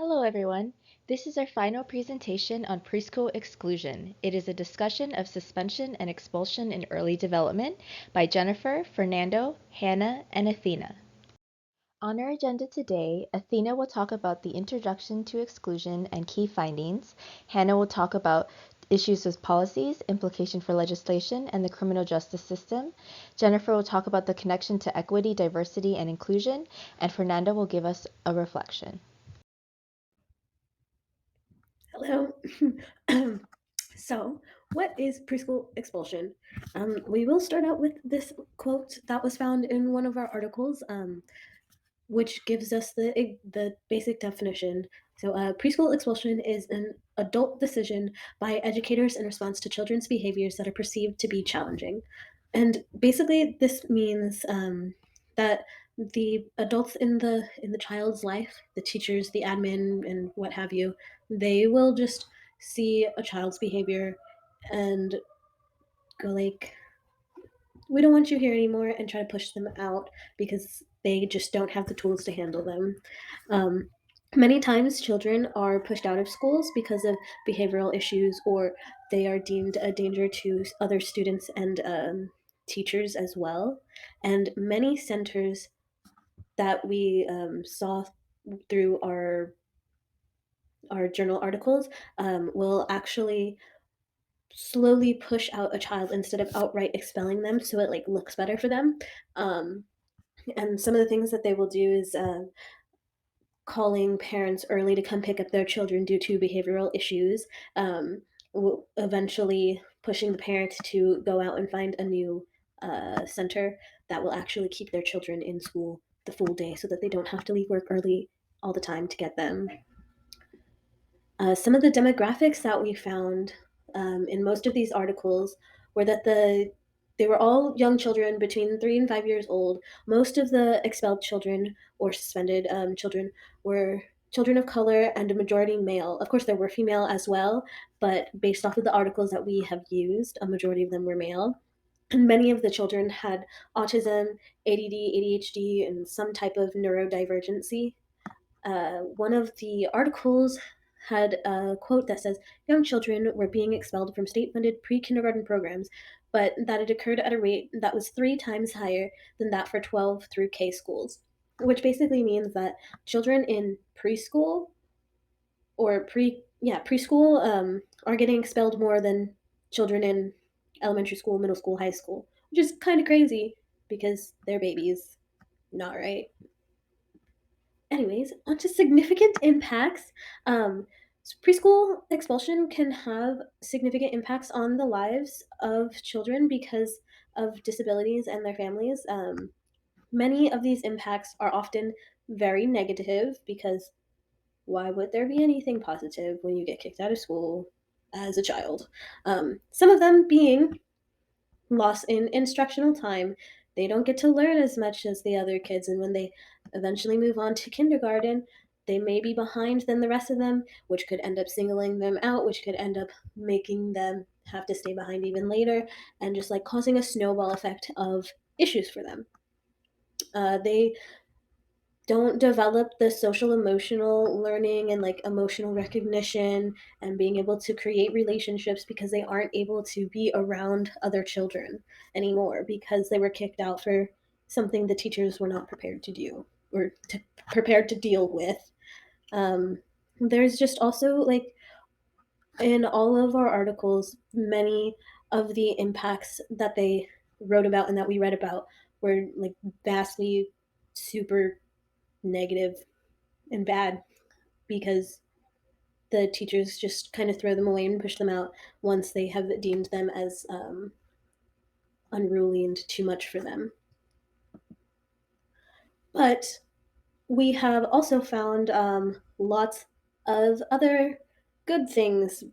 Hello, everyone. This is our final presentation on preschool exclusion. It is a discussion of suspension and expulsion in early development by Jennifer, Fernando, Hannah, and Athena. On our agenda today, Athena will talk about the introduction to exclusion and key findings. Hannah will talk about issues with policies, implication for legislation, and the criminal justice system. Jennifer will talk about the connection to equity, diversity, and inclusion, and Fernando will give us a reflection. Hello. So, what is preschool expulsion? We will start out with this quote that was found in one of our articles, which gives us the basic definition. So, preschool expulsion is an adult decision by educators in response to children's behaviors that are perceived to be challenging. And basically, this means that the adults in the child's life, the teachers, the admin, and what have you, they will just see a child's behavior and go like, "We don't want you here anymore," and try to push them out because they just don't have the tools to handle them. Um, Many times, children are pushed out of schools because of behavioral issues, or they are deemed a danger to other students and teachers as well. And many centers that we saw through our journal articles will actually slowly push out a child instead of outright expelling them, so it like looks better for them. Um, and some of the things that they will do is calling parents early to come pick up their children due to behavioral issues, eventually pushing the parent to go out and find a new center that will actually keep their children in school the full day so that they don't have to leave work early all the time to get them. Some of the demographics that we found in most of these articles were that they were all young children between 3 and 5 years old. Most of the expelled children or suspended children were children of color and a majority male. Of course, there were female as well, but based off of the articles that we have used, a majority of them were male. And many of the children had autism, ADD, ADHD, and some type of neurodivergency. One of the articles had a quote that says young children were being expelled from state funded pre kindergarten programs, but that it occurred at a rate that was 3 times higher than that for 12 through K schools, which basically means that children in preschool or preschool are getting expelled more than children in elementary school, middle school, high school, which is kind of crazy because they're babies. Not right. Anyways, onto significant impacts. Preschool expulsion can have significant impacts on the lives of children because of disabilities and their families. Many of these impacts are often very negative because why would there be anything positive when you get kicked out of school as a child? Some of them being loss in instructional time. They don't get to learn as much as the other kids, and when they eventually move on to kindergarten, they may be behind than the rest of them, which could end up singling them out, which could end up making them have to stay behind even later, and just like causing a snowball effect of issues for them. They don't develop the social emotional learning and like emotional recognition and being able to create relationships because they aren't able to be around other children anymore because they were kicked out for something the teachers were not prepared to do or prepared to deal with. There's just also like in all of our articles, many of the impacts that they wrote about and that we read about were like vastly super negative and bad because the teachers just kind of throw them away and push them out once they have deemed them as unruly and too much for them. But we have also found lots of other good things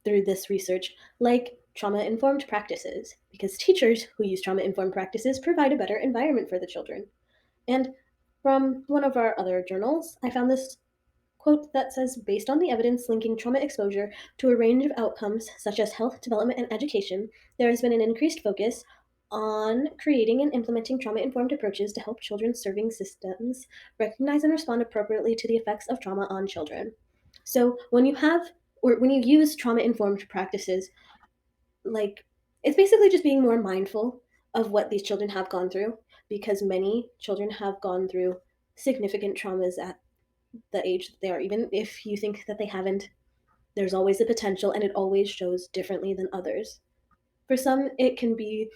through this research, like trauma informed practices, because teachers who use trauma informed practices provide a better environment for the children. And from one of our other journals, I found this quote that says, based on the evidence linking trauma exposure to a range of outcomes such as health, development, and education, there has been an increased focus on creating and implementing trauma-informed approaches to help children's serving systems recognize and respond appropriately to the effects of trauma on children. So when you have or when you use trauma-informed practices, like it's basically just being more mindful of what these children have gone through, because many children have gone through significant traumas at the age that they are. Even if you think that they haven't, there's always the potential, and it always shows differently than others. For some, it can be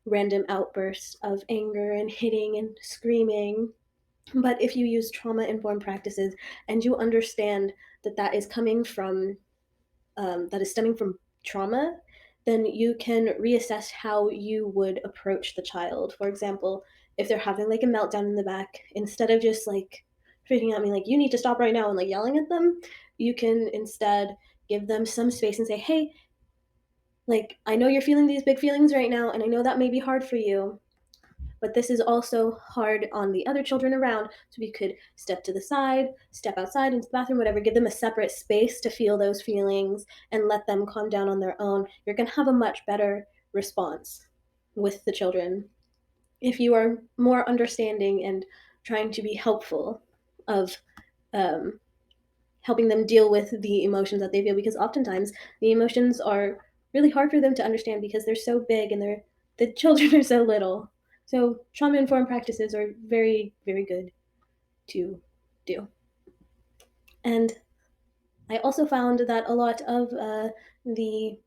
random outbursts of anger and hitting and screaming. But if you use trauma informed practices and you understand that that is coming from, that is stemming from trauma, then you can reassess how you would approach the child. For example, if they're having like a meltdown in the back, instead of just like freaking out me like you need to stop right now and like yelling at them, you can instead give them some space and say, hey, like I know you're feeling these big feelings right now, and I know that may be hard for you, but this is also hard on the other children around. So we could step to the side, step outside into the bathroom, whatever, give them a separate space to feel those feelings and let them calm down on their own. You're going to have a much better response with the children if you are more understanding and trying to be helpful of um, helping them deal with the emotions that they feel, because oftentimes the emotions are really hard for them to understand because they're so big and the children are so little. So trauma informed practices are very, very good to do. And I also found that a lot of the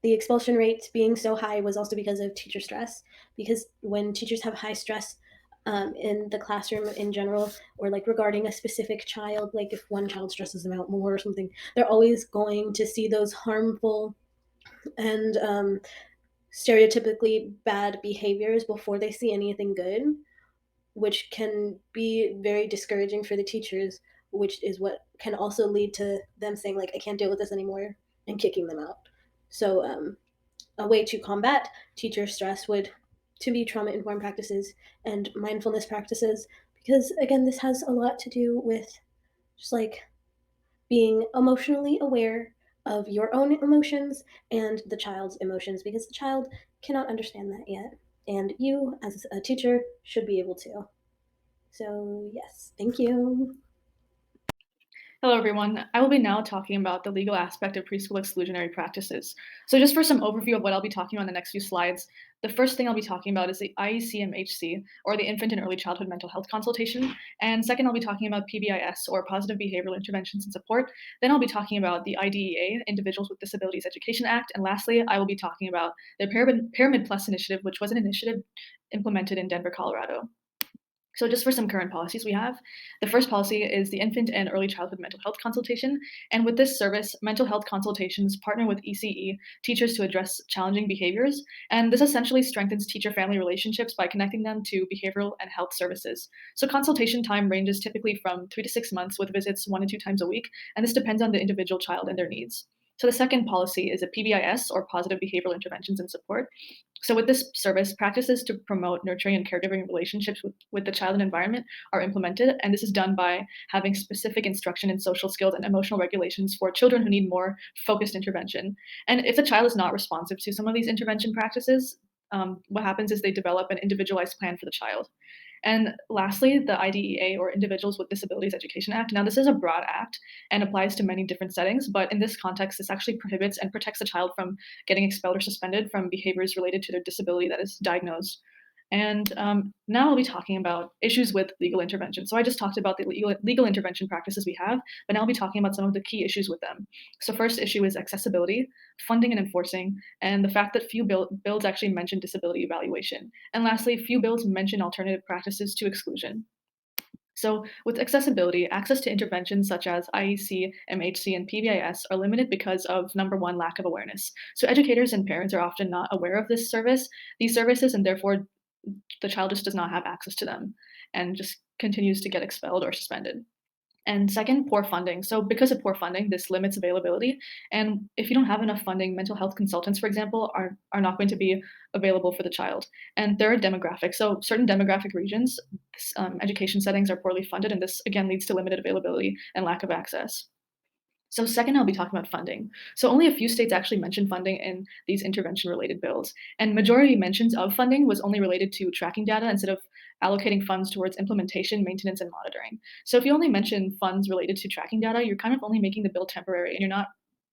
the expulsion rate being so high was also because of teacher stress. Because when teachers have high stress in the classroom in general, or like regarding a specific child, like if one child stresses them out more or something, they're always going to see those harmful and stereotypically bad behaviors before they see anything good, which can be very discouraging for the teachers, which is what can also lead to them saying like I can't deal with this anymore and kicking them out. So a way to combat teacher stress would to be trauma informed practices and mindfulness practices, because again this has a lot to do with just like being emotionally aware of your own emotions and the child's emotions, because the child cannot understand that yet, and you as a teacher should be able to. So yes, thank you. Hello, everyone. I will be now talking about the legal aspect of preschool exclusionary practices. So just for some overview of what I'll be talking about in the next few slides, the first thing I'll be talking about is the IECMHC, or the Infant and Early Childhood Mental Health Consultation. And second, I'll be talking about PBIS, or Positive Behavioral Interventions and Support. Then I'll be talking about the IDEA, Individuals with Disabilities Education Act. And lastly, I will be talking about the Pyramid Plus initiative, which was an initiative implemented in Denver, Colorado. So just for some current policies we have, the first policy is the Infant and Early Childhood Mental Health Consultation. And with this service, mental health consultations partner with ECE teachers to address challenging behaviors. And this essentially strengthens teacher-family relationships by connecting them to behavioral and health services. So consultation time ranges typically from 3 to 6 months with visits 1 to 2 times a week. And this depends on the individual child and their needs. So the second policy is a PBIS, or Positive Behavioral Interventions and Support. So with this service, practices to promote nurturing and caregiving relationships with the child and environment are implemented, and this is done by having specific instruction in social skills and emotional regulations for children who need more focused intervention. And if the child is not responsive to some of these intervention practices, what happens is they develop an individualized plan for the child. And lastly, the IDEA, or Individuals with Disabilities Education Act. Now, this is a broad act and applies to many different settings, but in this context, this actually prohibits and protects the child from getting expelled or suspended from behaviors related to their disability that is diagnosed. And now I'll be talking about issues with legal intervention. So I just talked about the legal intervention practices we have, but now I'll be talking about some of the key issues with them. So first issue is accessibility, funding and enforcing, and the fact that few bills actually mention disability evaluation. And lastly, few bills mention alternative practices to exclusion. So with accessibility, access to interventions such as IEC, MHC, and PBIS are limited because of, number one, lack of awareness. So educators and parents are often not aware of these services, and therefore the child just does not have access to them and just continues to get expelled or suspended. And second, poor funding. So because of poor funding, this limits availability. And if you don't have enough funding, mental health consultants, for example, are not going to be available for the child. And there are demographics. So certain demographic regions, education settings are poorly funded, and this again leads to limited availability and lack of access. So second, I'll be talking about funding. So only a few states actually mention funding in these intervention-related bills, and majority mentions of funding was only related to tracking data instead of allocating funds towards implementation, maintenance, and monitoring. So if you only mention funds related to tracking data, you're kind of only making the bill temporary, and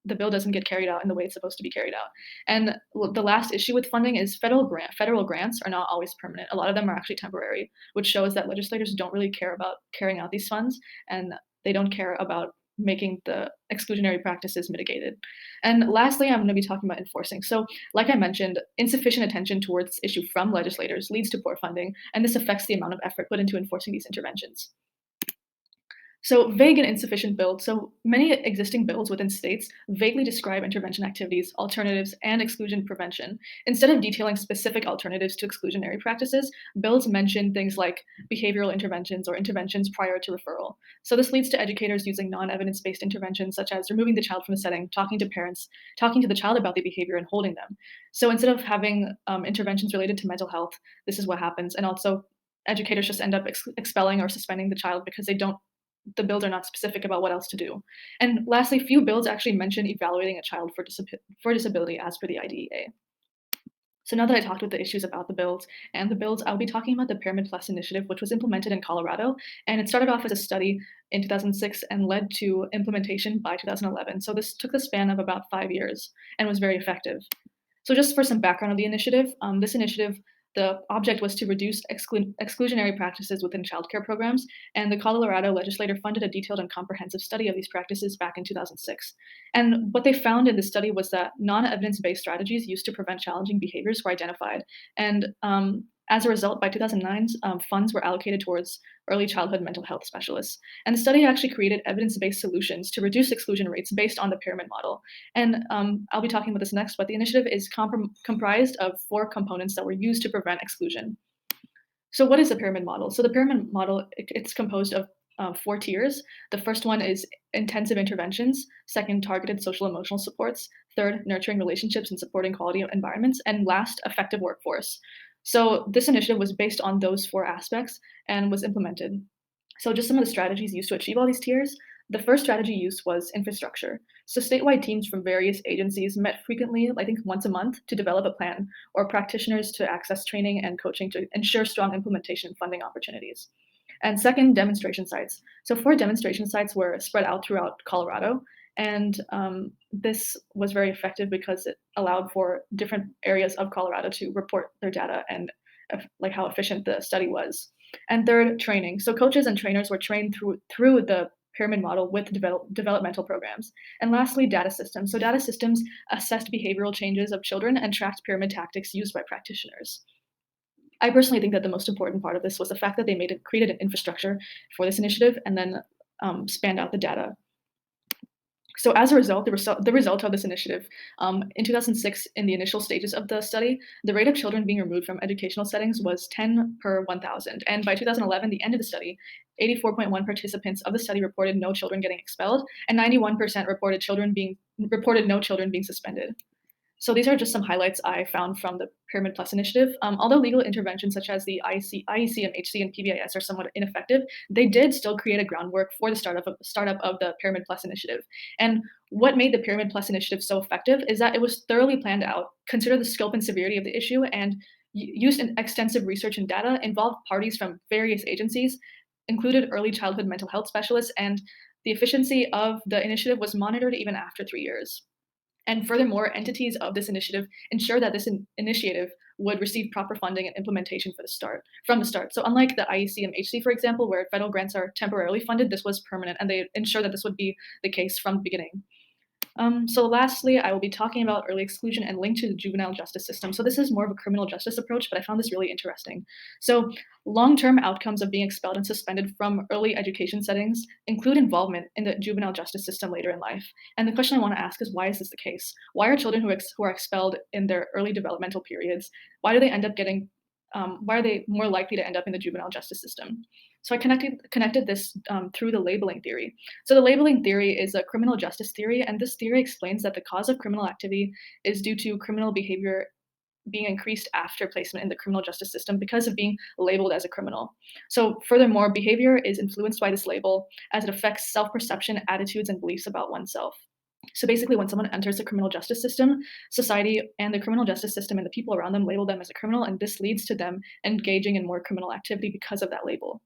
the bill doesn't get carried out in the way it's supposed to be carried out. And the last issue with funding is federal grants are not always permanent. A lot of them are actually temporary, which shows that legislators don't really care about carrying out these funds, and they don't care about making the exclusionary practices mitigated. And lastly, I'm going to be talking about enforcing. So, like I mentioned, insufficient attention towards this issue from legislators leads to poor funding, and this affects the amount of effort put into enforcing these interventions. So, vague and insufficient bills. So, many existing bills within states vaguely describe intervention activities, alternatives, and exclusion prevention. Instead of detailing specific alternatives to exclusionary practices, bills mention things like behavioral interventions or interventions prior to referral. So, this leads to educators using non evidence based interventions, such as removing the child from the setting, talking to parents, talking to the child about the behavior, and holding them. So, instead of having interventions related to mental health, this is what happens. And also, educators just end up expelling or suspending the child because the bills are not specific about what else to do. And lastly, few bills actually mention evaluating a child for disability as per the IDEA. So now that I talked about the issues about the bills, I'll be talking about the Pyramid Plus initiative, which was implemented in Colorado. And it started off as a study in 2006 and led to implementation by 2011. So this took the span of about 5 years and was very effective. So just for some background of the initiative, this initiative, the object was to reduce exclusionary practices within childcare programs, and the Colorado legislature funded a detailed and comprehensive study of these practices back in 2006. And what they found in the study was that non-evidence-based strategies used to prevent challenging behaviors were identified. And as a result, by 2009, funds were allocated towards early childhood mental health specialists. And the study actually created evidence-based solutions to reduce exclusion rates based on the pyramid model. And I'll be talking about this next, but the initiative is comprised of 4 components that were used to prevent exclusion. So what is the pyramid model? So the pyramid model, it's composed of 4 tiers. The first one is intensive interventions, second, targeted social emotional supports, third, nurturing relationships and supporting quality environments, and last, effective workforce. So this initiative was based on those 4 aspects and was implemented. So just some of the strategies used to achieve all these tiers. The first strategy used was infrastructure. So statewide teams from various agencies met frequently, I think once a month, to develop a plan, or practitioners to access training and coaching to ensure strong implementation and funding opportunities. And second, demonstration sites. So 4 demonstration sites were spread out throughout Colorado, and this was very effective because it allowed for different areas of Colorado to report their data and like how efficient the study was. And third, training. So coaches and trainers were trained through the pyramid model with developmental programs. And lastly, data systems. So data systems assessed behavioral changes of children and tracked pyramid tactics used by practitioners. I personally think that the most important part of this was the fact that they created an infrastructure for this initiative and then spanned out the data. So as a result, the result of this initiative, in 2006, in the initial stages of the study, the rate of children being removed from educational settings was 10 per 1,000. And by 2011, the end of the study, 84.1 participants of the study reported no children getting expelled, and 91% reported no children being suspended. So these are just some highlights I found from the Pyramid Plus initiative. Although legal interventions such as the IECMHC, and PBIS are somewhat ineffective, they did still create a groundwork for the startup of the Pyramid Plus initiative. And what made the Pyramid Plus initiative so effective is that it was thoroughly planned out, considered the scope and severity of the issue, and used extensive research and data, involved parties from various agencies, included early childhood mental health specialists, and the efficiency of the initiative was monitored even after 3 years. And furthermore, entities of this initiative ensure that this initiative would receive proper funding and implementation from the start. So unlike the IECMHC, for example, where federal grants are temporarily funded, this was permanent, and they ensure that this would be the case from the beginning. So lastly, I will be talking about early exclusion and linked to the juvenile justice system. So this is more of a criminal justice approach, but I found this really interesting. So long-term outcomes of being expelled and suspended from early education settings include involvement in the juvenile justice system later in life. And the question I want to ask is, why is this the case? Why are children who are expelled in their early developmental periods, why do they end up getting why are they more likely to end up in the juvenile justice system? So I connected this through the labeling theory. So the labeling theory is a criminal justice theory, and this theory explains that the cause of criminal activity is due to criminal behavior being increased after placement in the criminal justice system because of being labeled as a criminal. So furthermore, behavior is influenced by this label as it affects self-perception, attitudes, and beliefs about oneself. So basically, when someone enters the criminal justice system, society and the criminal justice system and the people around them label them as a criminal, and this leads to them engaging in more criminal activity because of that label.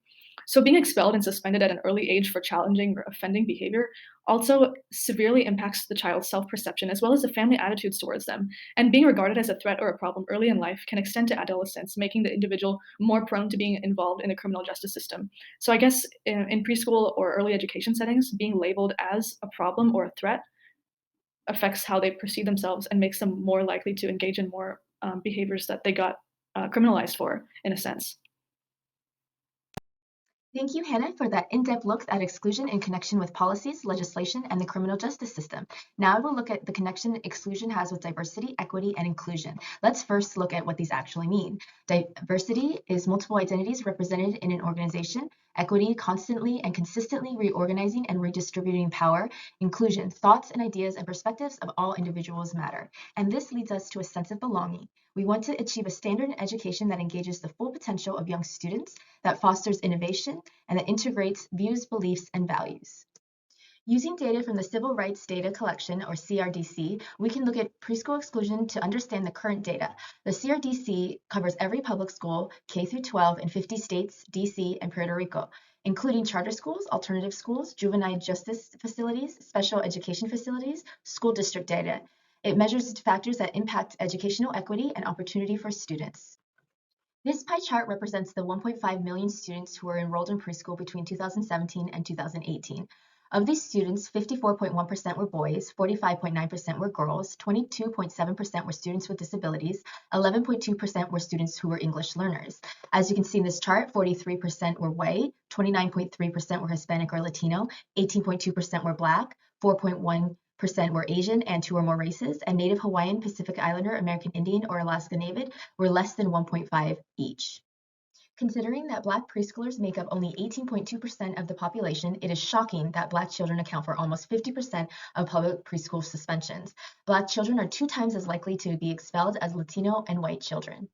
So being expelled and suspended at an early age for challenging or offending behavior also severely impacts the child's self-perception as well as the family attitudes towards them. And being regarded as a threat or a problem early in life can extend to adolescence, making the individual more prone to being involved in the criminal justice system. So I guess in preschool or early education settings, being labeled as a problem or a threat affects how they perceive themselves and makes them more likely to engage in more behaviors that they got criminalized for, in a sense. Thank you, Hannah, for that in-depth look at exclusion in connection with policies, legislation, and the criminal justice system. Now we'll look at the connection exclusion has with diversity, equity, and inclusion. Let's first look at what these actually mean. Diversity is multiple identities represented in an organization. Equity, constantly and consistently reorganizing and redistributing power. Inclusion, thoughts and ideas and perspectives of all individuals matter. And this leads us to a sense of belonging. We want to achieve a standard in education that engages the full potential of young students, that fosters innovation, and that integrates views, beliefs, and values. Using data from the Civil Rights Data Collection, or CRDC, we can look at preschool exclusion to understand the current data. The CRDC covers every public school, K through 12, in 50 states, DC, and Puerto Rico, including charter schools, alternative schools, juvenile justice facilities, special education facilities, school district data. It measures factors that impact educational equity and opportunity for students. This pie chart represents the 1.5 million students who were enrolled in preschool between 2017 and 2018. Of these students, 54.1% were boys, 45.9% were girls, 22.7% were students with disabilities, 11.2% were students who were English learners. As you can see in this chart, 43% were white, 29.3% were Hispanic or Latino, 18.2% were Black, 4.1% were Asian and 2 or more races, and Native Hawaiian, Pacific Islander, American Indian, or Alaska Native were less than 1.5 each. Considering that Black preschoolers make up only 18.2% of the population, it is shocking that Black children account for almost 50% of public preschool suspensions. Black children are 2 times as likely to be expelled as Latino and white children.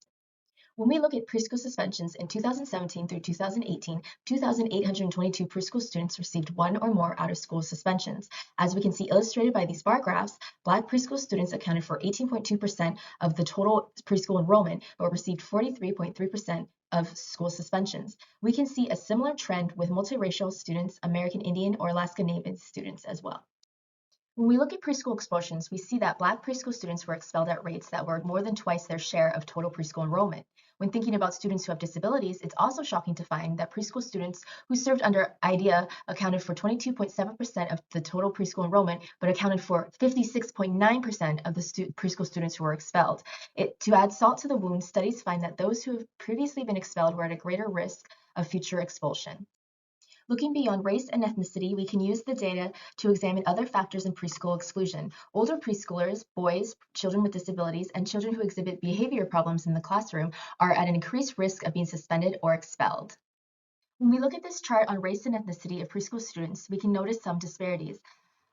When we look at preschool suspensions in 2017 through 2018, 2,822 preschool students received 1 or more out-of-school suspensions. As we can see illustrated by these bar graphs, Black preschool students accounted for 18.2% of the total preschool enrollment, but received 43.3% of school suspensions. We can see a similar trend with multiracial students, American Indian or Alaska Native students as well. When we look at preschool expulsions, we see that Black preschool students were expelled at rates that were more than twice their share of total preschool enrollment. When thinking about students who have disabilities, it's also shocking to find that preschool students who served under IDEA accounted for 22.7% of the total preschool enrollment, but accounted for 56.9% of the preschool students who were expelled. To add salt to the wound, studies find that those who have previously been expelled were at a greater risk of future expulsion. Looking beyond race and ethnicity, we can use the data to examine other factors in preschool exclusion. Older preschoolers, boys, children with disabilities, and children who exhibit behavior problems in the classroom are at an increased risk of being suspended or expelled. When we look at this chart on race and ethnicity of preschool students, we can notice some disparities.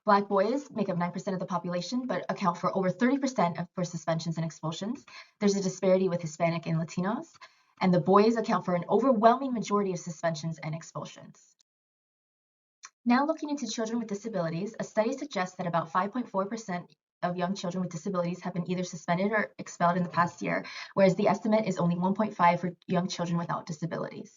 Black boys make up 9% of the population, but account for over 30% for suspensions and expulsions. There's a disparity with Hispanic and Latinos, and the boys account for an overwhelming majority of suspensions and expulsions. Now looking into children with disabilities, a study suggests that about 5.4% of young children with disabilities have been either suspended or expelled in the past year, whereas the estimate is only 1.5 for young children without disabilities.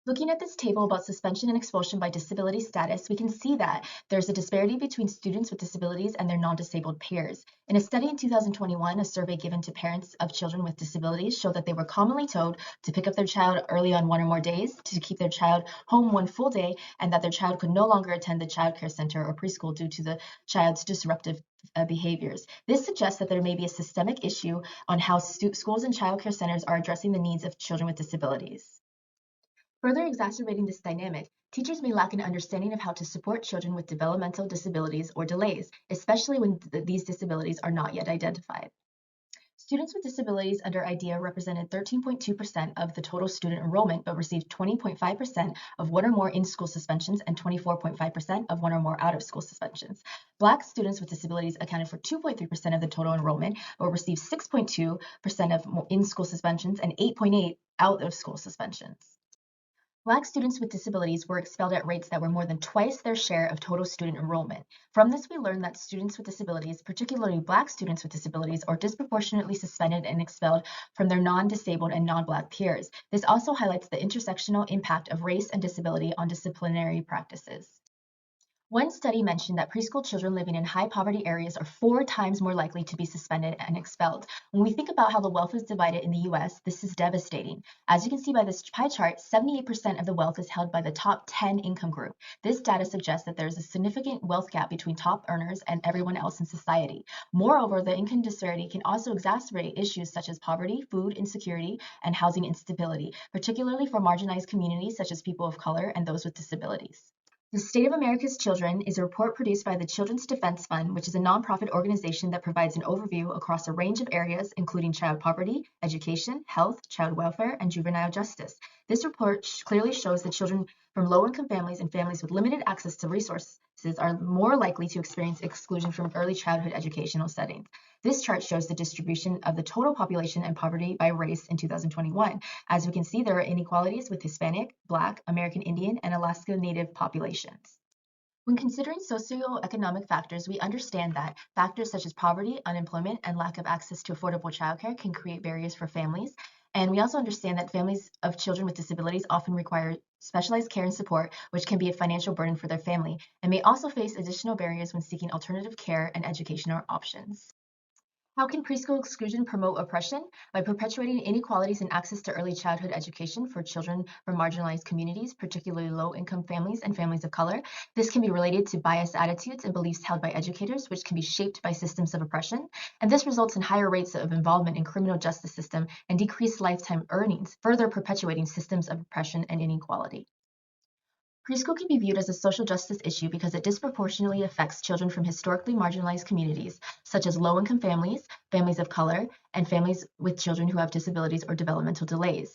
Looking at this table about suspension and expulsion by disability status, we can see that there's a disparity between students with disabilities and their non-disabled peers. In a study in 2021, a survey given to parents of children with disabilities showed that they were commonly told to pick up their child early on 1 or more days, to keep their child home 1 full day, and that their child could no longer attend the child care center or preschool due to the child's disruptive behaviors. This suggests that there may be a systemic issue on how schools and child care centers are addressing the needs of children with disabilities. Further exacerbating this dynamic, teachers may lack an understanding of how to support children with developmental disabilities or delays, especially when these disabilities are not yet identified. Students with disabilities under IDEA represented 13.2% of the total student enrollment, but received 20.5% of one or more in-school suspensions and 24.5% of one or more out-of-school suspensions. Black students with disabilities accounted for 2.3% of the total enrollment, but received 6.2% of in-school suspensions and 8.8% out-of-school suspensions. Black students with disabilities were expelled at rates that were more than twice their share of total student enrollment. From this, we learned that students with disabilities, particularly Black students with disabilities, are disproportionately suspended and expelled from their non-disabled and non-Black peers. This also highlights the intersectional impact of race and disability on disciplinary practices. One study mentioned that preschool children living in high poverty areas are 4 times more likely to be suspended and expelled. When we think about how the wealth is divided in the US, this is devastating. As you can see by this pie chart, 78% of the wealth is held by the top 10 income group. This data suggests that there is a significant wealth gap between top earners and everyone else in society. Moreover, the income disparity can also exacerbate issues such as poverty, food insecurity, and housing instability, particularly for marginalized communities such as people of color and those with disabilities. The State of America's Children is a report produced by the Children's Defense Fund, which is a nonprofit organization that provides an overview across a range of areas, including child poverty, education, health, child welfare, and juvenile justice. This report clearly shows that children from low-income families and families with limited access to resources are more likely to experience exclusion from early childhood educational settings. This chart shows the distribution of the total population and poverty by race in 2021. As we can see, there are inequalities with Hispanic, Black, American Indian, and Alaska Native populations. When considering socioeconomic factors, we understand that factors such as poverty, unemployment, and lack of access to affordable childcare can create barriers for families. And we also understand that families of children with disabilities often require specialized care and support, which can be a financial burden for their family, and may also face additional barriers when seeking alternative care and educational options. How can preschool exclusion promote oppression? By perpetuating inequalities in access to early childhood education for children from marginalized communities, particularly low-income families and families of color. This can be related to biased attitudes and beliefs held by educators, which can be shaped by systems of oppression. And this results in higher rates of involvement in criminal justice system and decreased lifetime earnings, further perpetuating systems of oppression and inequality. Preschool can be viewed as a social justice issue because it disproportionately affects children from historically marginalized communities, such as low-income families, families of color, and families with children who have disabilities or developmental delays.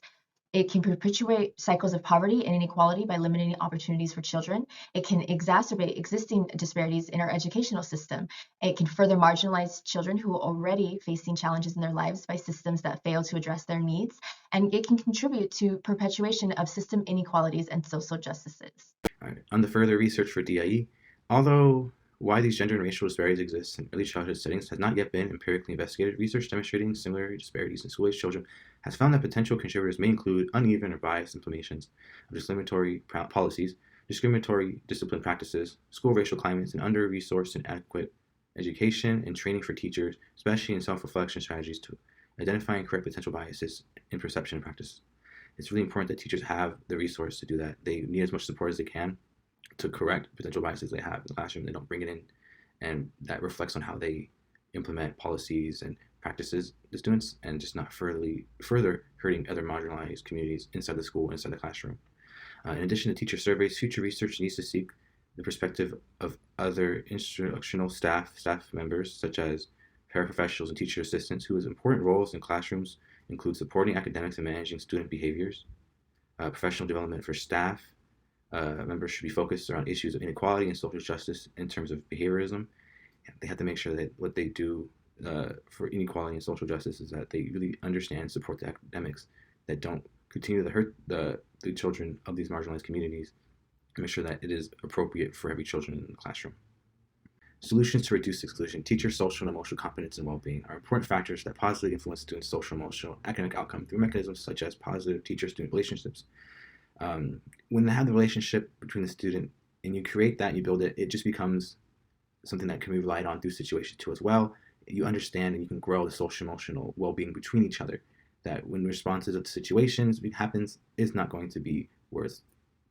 It can perpetuate cycles of poverty and inequality by limiting opportunities for children. It can exacerbate existing disparities in our educational system. It can further marginalize children who are already facing challenges in their lives by systems that fail to address their needs. And it can contribute to perpetuation of system inequalities and social justices. All right. On the further research for DIE, although why these gender and racial disparities exist in early childhood settings has not yet been empirically investigated, research demonstrating similar disparities in school-age children has found that potential contributors may include uneven or biased implementations of discriminatory policies, discriminatory discipline practices, school racial climates, and under-resourced and inadequate education and training for teachers, especially in self-reflection strategies to identify and correct potential biases in perception and practice. It's really important that teachers have the resource to do that. They need as much support as they can to correct potential biases they have in the classroom. They don't bring it in, and that reflects on how they implement policies and practices the students, and just not further hurting other marginalized communities inside the school, inside the classroom. In addition to teacher surveys, future research needs to seek the perspective of other instructional staff members, such as paraprofessionals and teacher assistants, whose important roles in classrooms include supporting academics and managing student behaviors. Professional development for staff members should be focused around issues of inequality and social justice in terms of behaviorism. They have to make sure that what they do for inequality and social justice is that they really understand and support the academics that don't continue to hurt the children of these marginalized communities, and make sure that it is appropriate for every children in the classroom. Solutions to reduce exclusion. Teacher social and emotional competence and well-being are important factors that positively influence students' social, emotional, academic outcome through mechanisms such as positive teacher-student relationships. When they have the relationship between the student and you create that, you build it, it just becomes something that can be relied on through situation two as well. You understand and you can grow the social, emotional well-being between each other. That when responses of situations happens, is not going to be worth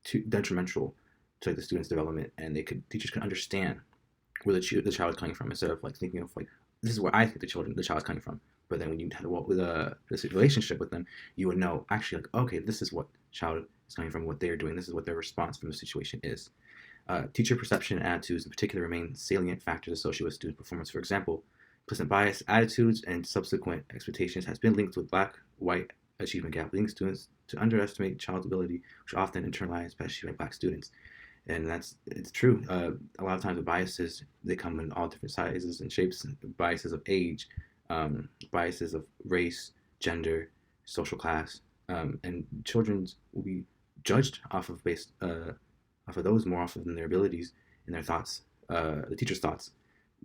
too detrimental to the student's development, and teachers can understand where the child is coming from, instead of like thinking of like, this is where I think the child is coming from. But then when you had this relationship with them, you would know actually like, okay, this is what child is coming from, what they're doing, this is what their response from the situation is. Teacher perception and attitudes in particular remain salient factors associated with student performance. For example, Implicit bias, attitudes, and subsequent expectations has been linked with Black-white achievement gap, leading students to underestimate child's ability, which often internalized by achieving Black students. And it's true. A lot of times the biases, they come in all different sizes and shapes, biases of age, biases of race, gender, social class, and children will be judged off of those more often than their abilities and their thoughts. The teacher's thoughts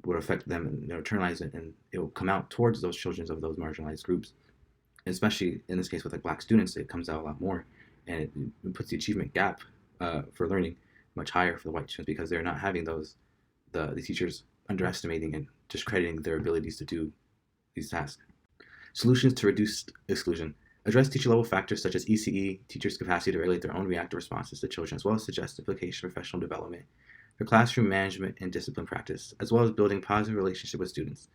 would affect them, and they'll internalize it, and it will come out towards those children of those marginalized groups. Especially in this case with like Black students, it comes out a lot more, and it puts the achievement gap for learning much higher for the white students because they're not having the teachers underestimating and discrediting their abilities to do these tasks. Solutions to reduce exclusion. Address teacher level factors such as ECE, teachers' capacity to regulate their own reactive responses to children, as well as suggest application of professional development for classroom management and discipline practice, as well as building positive relationship with students.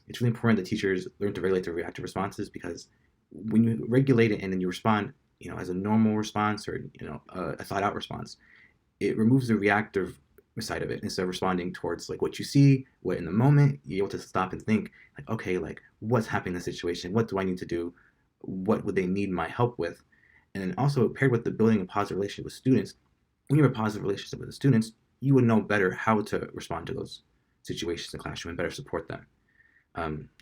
It's really important that teachers learn to regulate their reactive responses, because when you regulate it and then you respond, as a normal response or, a thought out response, it removes the reactive side of it. Instead of responding towards like what you see, what in the moment, you're able to stop and think like, okay, like what's happening in the situation? What do I need to do? What would they need my help with? And then also paired with the building a positive relationship with students, when you have a positive relationship with the students, you would know better how to respond to those situations in the classroom and better support them.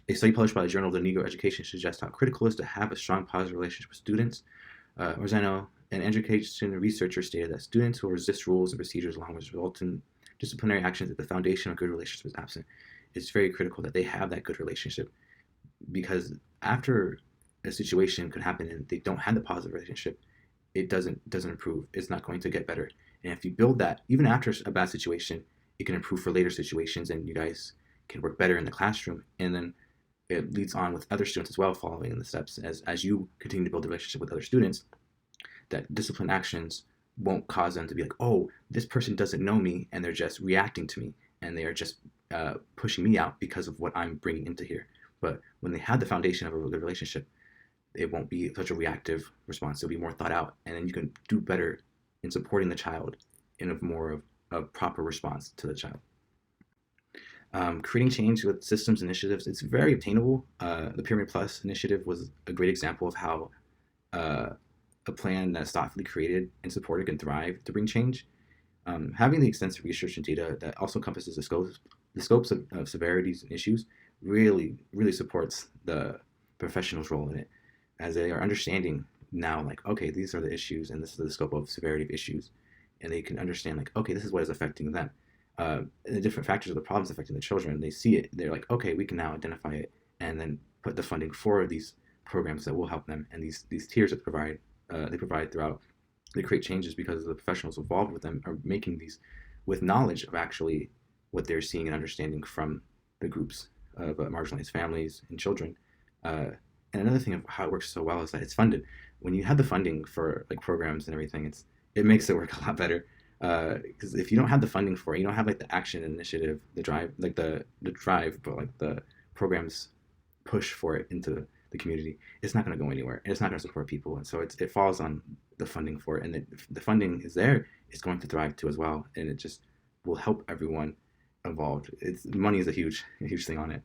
A study published by the Journal of the Negro Education suggests how critical it is to have a strong positive relationship with students. Rosano, an education researcher, stated that students who resist rules and procedures along with result in disciplinary actions at the foundation of good relationship is absent. It's very critical that they have that good relationship, because after a situation could happen and they don't have the positive relationship, it doesn't improve. It's not going to get better. And if you build that, even after a bad situation, it can improve for later situations, and you guys can work better in the classroom. And then it leads on with other students as well, following in the steps as you continue to build a relationship with other students, that discipline actions won't cause them to be like, oh, this person doesn't know me and they're just reacting to me and they are just pushing me out because of what I'm bringing into here. But when they have the foundation of a good relationship, it won't be such a reactive response. It'll be more thought out, and then you can do better in supporting the child in a more of a proper response to the child. Creating change with systems initiatives, it's very obtainable. The Pyramid Plus initiative was a great example of how a plan that's thoughtfully created and supported can thrive to bring change. Having the extensive research and data that also encompasses the scopes of severities and issues really supports the professional's role in it, as they are understanding now, like, okay, these are the issues and this is the scope of severity of issues, and they can understand like, okay, this is what is affecting them. The different factors of the problems affecting the children, they see it, they're like, okay, we can now identify it and then put the funding for these programs that will help them, and these tiers that they provide throughout. They create changes because the professionals involved with them are making these with knowledge of actually what they're seeing and understanding from the groups of marginalized families and children. And another thing of how it works so well is that it's funded. When you have the funding for like programs and everything, it makes it work a lot better. Because if you don't have the funding for it, you don't have like the action initiative, the drive, like the drive, but like the programs push for it into the community, it's not going to go anywhere, and it's not going to support people. And so it falls on the funding for it, and if the funding is there, it's going to thrive too as well, and it just will help everyone involved. Money is a huge thing on it.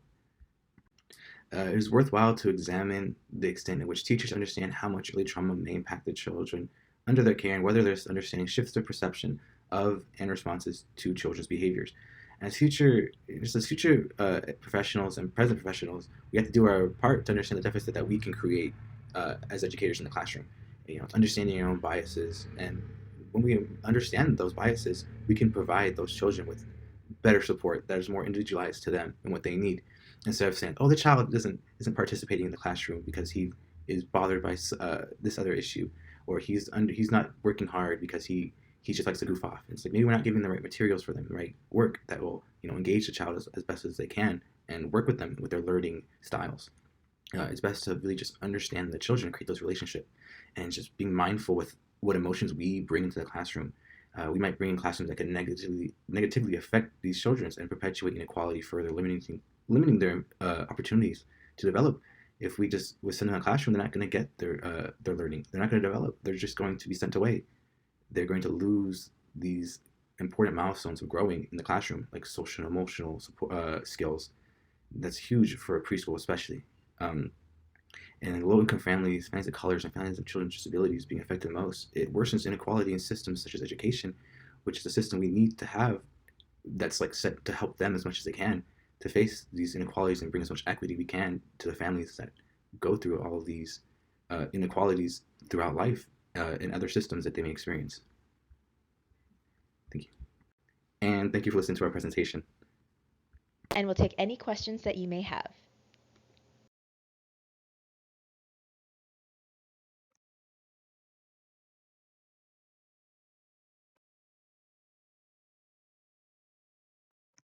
It is worthwhile to examine the extent in which teachers understand how much early trauma may impact the children under their care, and whether this understanding shifts their perception of and responses to children's behaviors. As future professionals and present professionals, we have to do our part to understand the deficit that we can create as educators in the classroom. Understanding our own biases, and when we understand those biases, we can provide those children with better support that is more individualized to them and what they need, instead of saying, oh, the child isn't participating in the classroom because he is bothered by this other issue, or he's not working hard because he just likes to goof off. It's like, maybe we're not giving the right materials for them, the right work that will engage the child as best as they can and work with them with their learning styles. It's best to really just understand the children and create those relationships, and just being mindful with what emotions we bring into the classroom. We might bring in classrooms that can negatively affect these children and perpetuate inequality, further limiting their opportunities to develop. If we send them in a classroom, they're not going to get their learning. They're not going to develop. They're just going to be sent away. They're going to lose these important milestones of growing in the classroom, like social and emotional support, skills, That's huge for a preschool, especially. And in low-income families, families of colors, and families of children with disabilities being affected most, it worsens inequality in systems such as education, which is a system we need to have that's like set to help them as much as they can to face these inequalities and bring as much equity we can to the families that go through all of these inequalities throughout life in other systems that they may experience. Thank you. And thank you for listening to our presentation. And we'll take any questions that you may have.